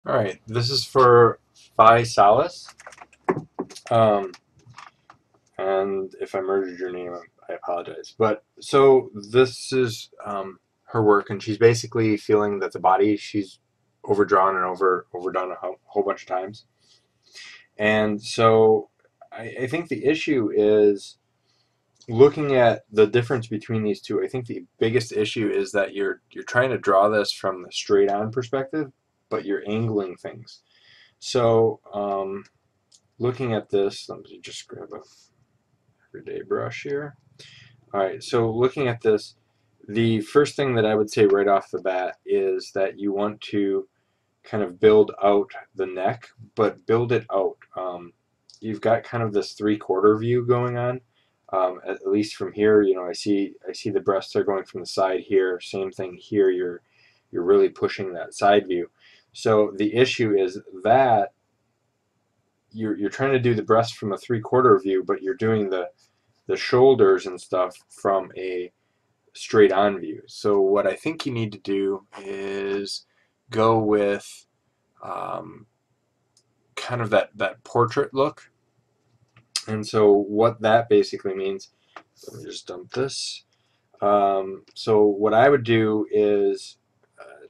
All right, this is for Phy Salis. Um, and if I murdered your name, I apologize. But so this is her work, and she's basically feeling that the body she's overdrawn and overdone a whole bunch of times. And so I think the issue is looking at the difference between these two. I think the biggest issue is that you're trying to draw this from the straight on perspective, but you're angling things. So looking at this, let me just grab a everyday brush here. All right, so looking at this, the first thing that I would say right off the bat is that you want to kind of build out the neck, but build it out. You've got kind of this three-quarter view going on. At least from here, I see the breasts are going from the side here. Same thing here. You're really pushing that side view. So the issue is that you're trying to do the breast from a three-quarter view, but you're doing the shoulders and stuff from a straight on view. So what I think you need to do is go with um, kind of that portrait look. And so what that basically means, let me just dump this. So what I would do is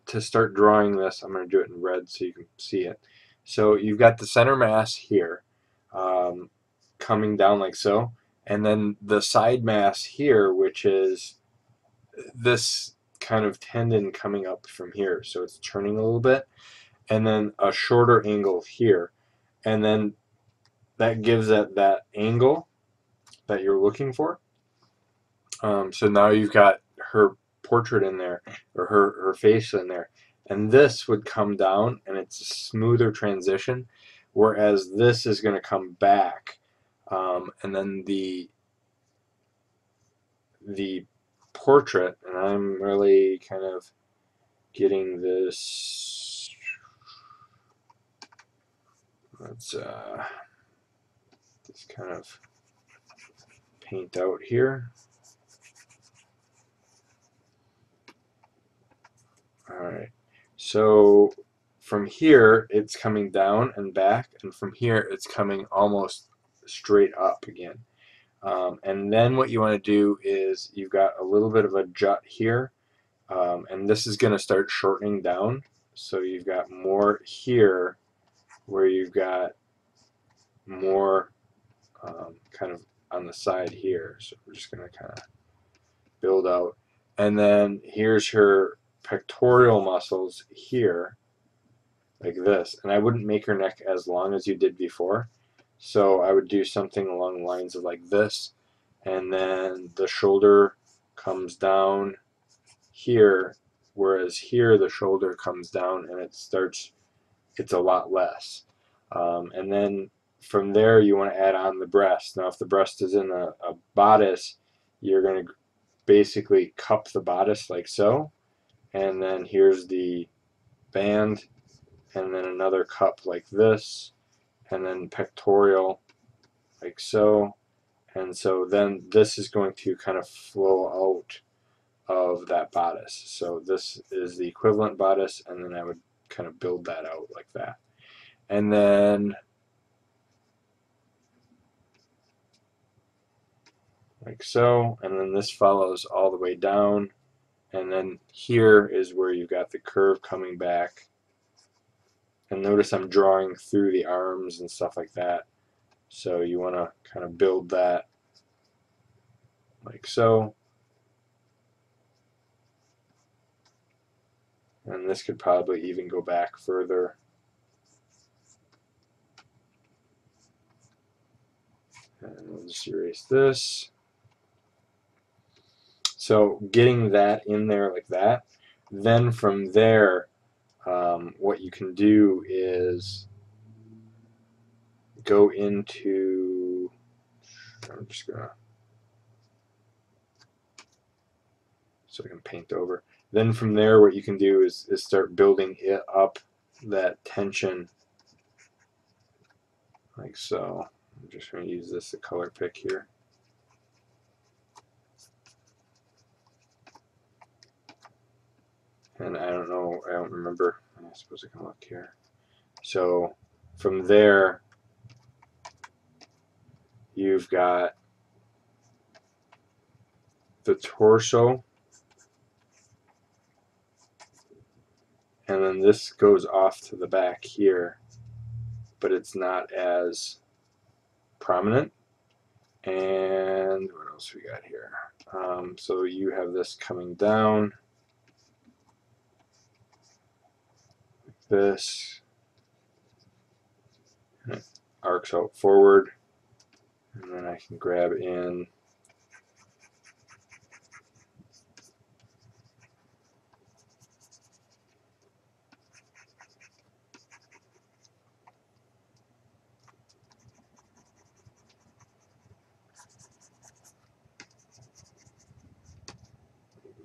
to start drawing this, I'm going to do it in red so you can see it. So you've got the center mass here um, coming down like so, and then the side mass here, which is this kind of tendon coming up from here. So it's turning a little bit, and then a shorter angle here. And then that gives it that angle that you're looking for. So now you've got her portrait in there, or her face in there. And this would come down, and it's a smoother transition, whereas this is going to come back. And then the portrait, and I'm really kind of getting this. Let's just kind of paint out here. All right. So from here, it's coming down and back, and from here, it's coming almost straight up again. And then what you want to do is you've got a little bit of a jut here, and this is going to start shortening down. So you've got more here where you've got more kind of on the side here. So we're just going to kind of build out. And then here's her pectoral muscles here, like this. And I wouldn't make her neck as long as you did before. So I would do something along the lines of like this. And then the shoulder comes down here, whereas here the shoulder comes down and it's a lot less. And then from there, you want to add on the breast. Now, if the breast is in a bodice, you're going to basically cup the bodice like so, and then here's the band, and then another cup like this, and then pectoral like so, and so then this is going to kind of flow out of that bodice. So this is the equivalent bodice, and then I would kind of build that out like that. And then like so, and then this follows all the way down, and then here is where you've got the curve coming back. And notice I'm drawing through the arms and stuff like that. So you want to kind of build that like so. And this could probably even go back further. And we'll just erase this. So getting that in there like that. Then from there, what you can do is go into, I'm just gonna, so I can paint over. Then from there, what you can do is start building it up, that tension, like so. I'm just going to use this, the color pick here. And I don't know, I don't remember. I suppose I can look here. So from there, you've got the torso, and then this goes off to the back here, but it's not as prominent. And what else we got here? So you have this coming down, like this, and it arcs out forward, and then I can grab in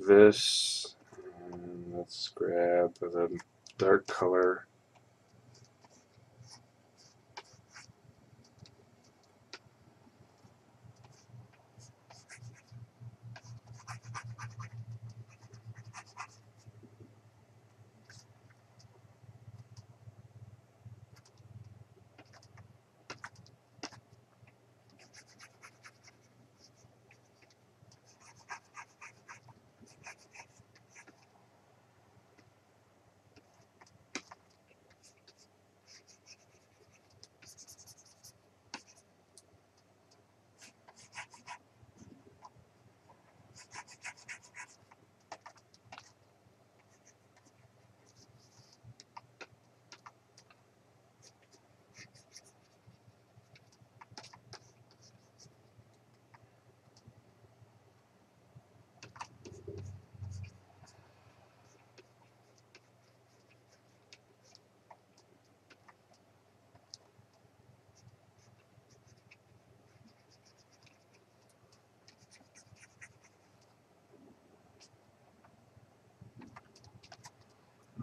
this, and let's grab the dark color.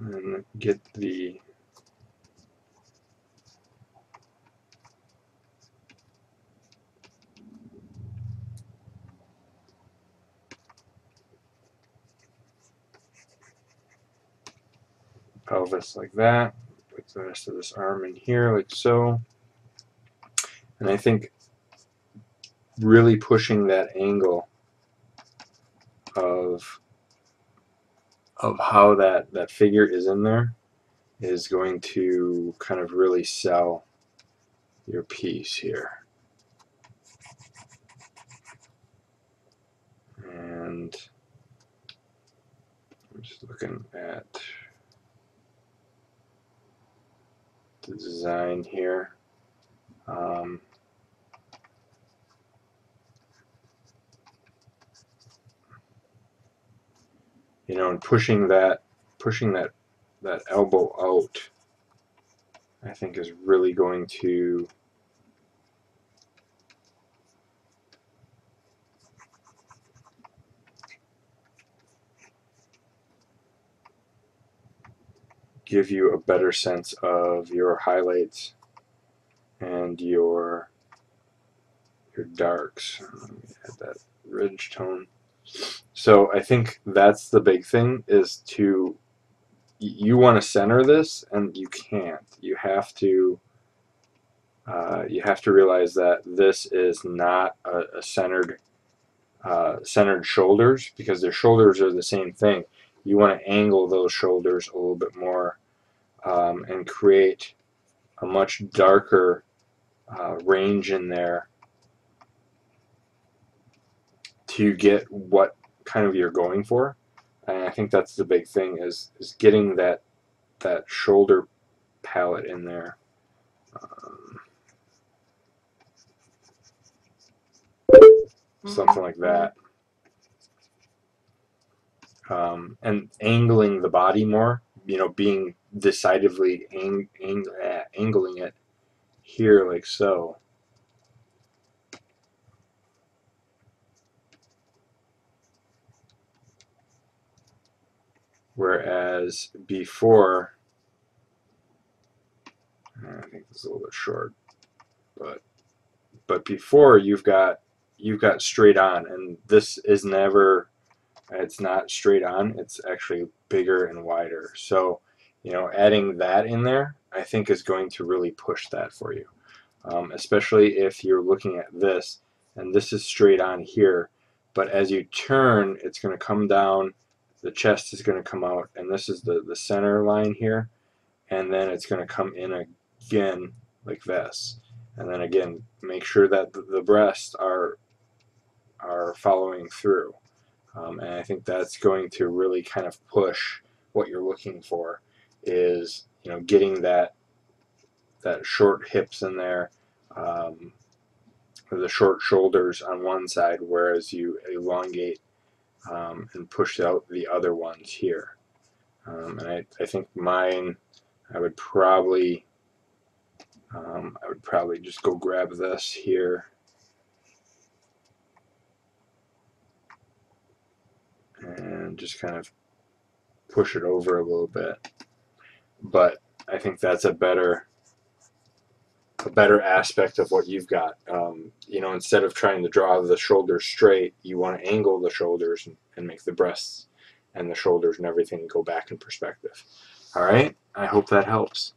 And get the pelvis like that, put the rest of this arm in here like so, and I think really pushing that angle of how that figure is in there is going to kind of really sell your piece here. And I'm just looking at the design here. You know, and pushing that elbow out, I think is really going to give you a better sense of your highlights and your darks. Let me add that ridge tone. So I think that's the big thing, is to, you want to center this and you can't. You have to realize that this is not a centered shoulders, because their shoulders are the same thing. You want to angle those shoulders a little bit more and create a much darker range in there to get what kind of you're going for. And I think that's the big thing, is getting that shoulder palette in there. Something like that. And angling the body more, you know, being decidedly angling it here like so. Whereas before, I think it's a little bit short, but before you've got straight on, and this is never, it's not straight on, it's actually bigger and wider. So, you know, adding that in there I think is going to really push that for you, especially if you're looking at this, and this is straight on here, but as you turn, it's going to come down, the chest is going to come out, and this is the center line here, and then it's going to come in again like this, and then again make sure that the breasts are following through, and I think that's going to really kind of push what you're looking for, is getting that short hips in there, or the short shoulders on one side, whereas you elongate and push out the other ones here. And I think mine, I would probably just go grab this here and just kind of push it over a little bit. But I think that's a better aspect of what you've got. Instead of trying to draw the shoulders straight, you want to angle the shoulders and make the breasts and the shoulders and everything go back in perspective. All right, I hope that helps.